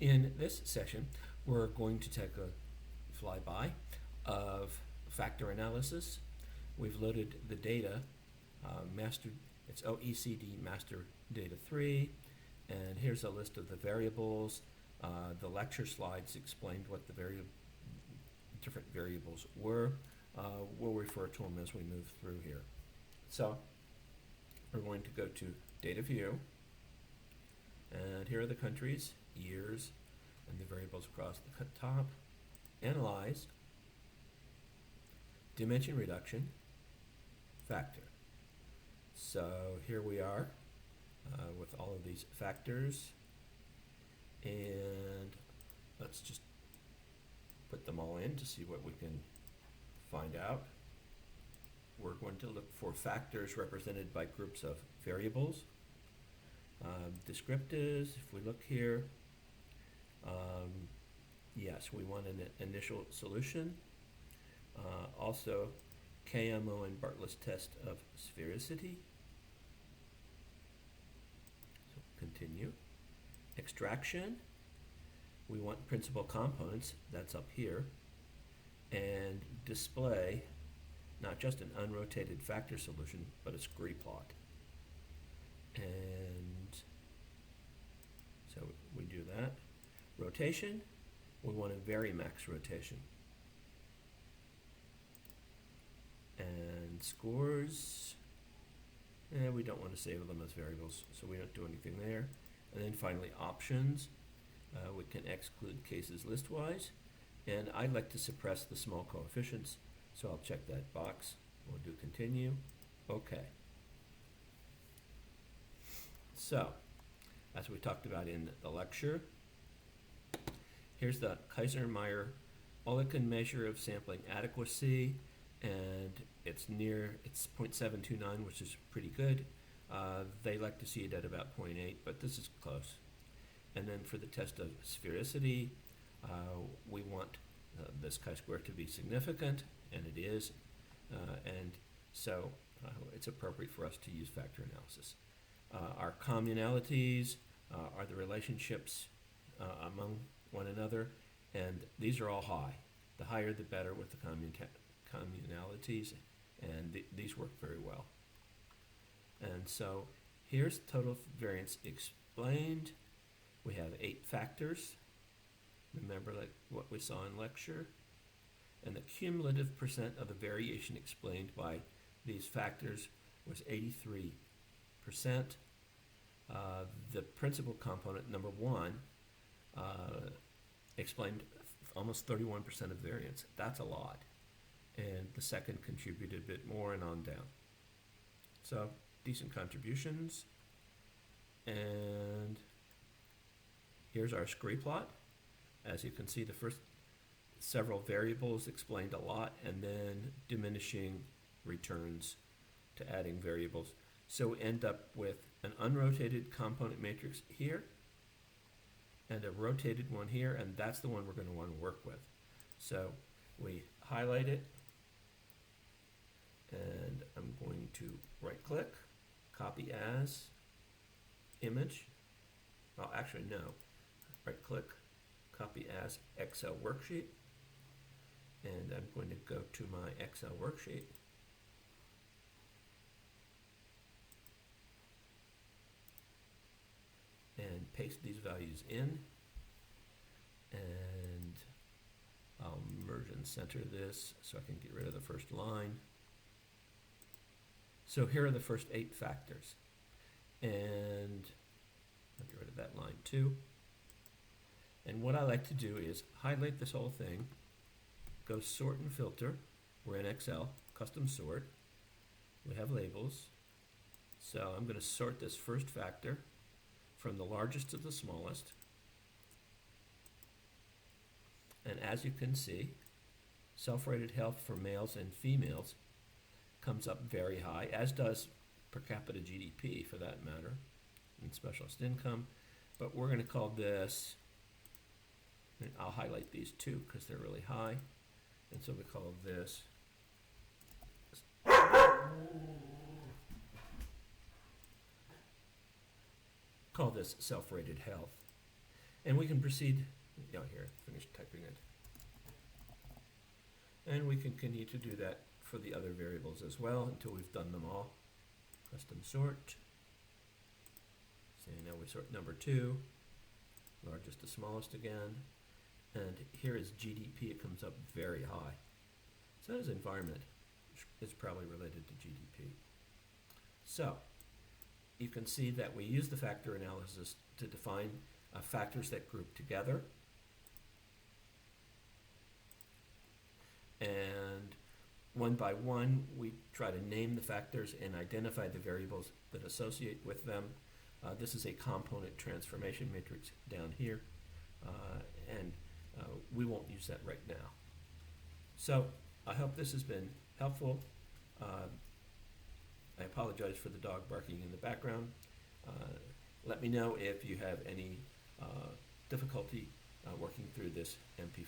In this session, we're going to take a flyby of factor analysis. We've loaded the data, it's OECD Master Data 3, and here's a list of the variables. The lecture slides explained what the different variables were. We'll refer to them as we move through here. So we're going to go to Data View, and here are the countries, years, and the variables across the top. Analyze, dimension reduction, factor. So here we are with all of these factors, and let's just put them all in to see what we can find out. We're going to look for factors represented by groups of variables. Descriptives, if we look here, yes, we want an initial solution. Also, KMO and Bartlett's test of sphericity. So continue. Extraction, we want principal components, that's up here. And display, not just an unrotated factor solution, but a scree plot. And so we do that. Rotation, we want a varimax rotation. And scores, we don't want to save them as variables, so we don't do anything there. And then finally options, we can exclude cases listwise. And I'd like to suppress the small coefficients, so I'll check that box. We'll do continue. Okay. So, as we talked about in the lecture, here's the Kaiser-Meyer Ollikin measure of sampling adequacy, and it's 0.729, which is pretty good. They like to see it at about 0.8, but this is close. And then for the test of sphericity, we want this chi-square to be significant, and it is, and so it's appropriate for us to use factor analysis. Our communalities are the relationships among one another, and these are all high. The higher the better with the communalities, and these work very well. And so here's total variance explained. We have 8 factors. Remember like what we saw in lecture. And the cumulative percent of the variation explained by these factors was 83%. The principal component, number 1, explained almost 31% of variance. That's a lot. And the second contributed a bit more, and on down. So decent contributions. And here's our scree plot. As you can see, the first several variables explained a lot, and then diminishing returns to adding variables. So we end up with an unrotated component matrix here, and a rotated one here, and that's the one we're going to want to work with. So we highlight it, and I'm going to right-click, copy as, image. Well, actually, no. Right-click, copy as Excel worksheet, and I'm going to go to my Excel worksheet. And paste these values in, and I'll merge and center this so I can get rid of the first line. So here are the first 8 factors, and I'll get rid of that line too. And what I like to do is highlight this whole thing, go sort and filter. We're in Excel, custom sort. We have labels. So I'm going to sort this first factor from the largest to the smallest. And as you can see, self-rated health for males and females comes up very high, as does per capita GDP for that matter, and specialist income. But we're going to call this, and I'll highlight these two because they're really high, and so we call this self-rated health. And we can proceed, here, finish typing it. And we can continue to do that for the other variables as well until we've done them all. Custom sort. So now we sort number 2, largest to smallest again. And here is GDP, it comes up very high. So that is environment, which is probably related to GDP. So you can see that we use the factor analysis to define factors that group together. And one by one, we try to name the factors and identify the variables that associate with them. This is a component transformation matrix down here, and we won't use that right now. So I hope this has been helpful. I apologize for the dog barking in the background. Let me know if you have any difficulty working through this MP4.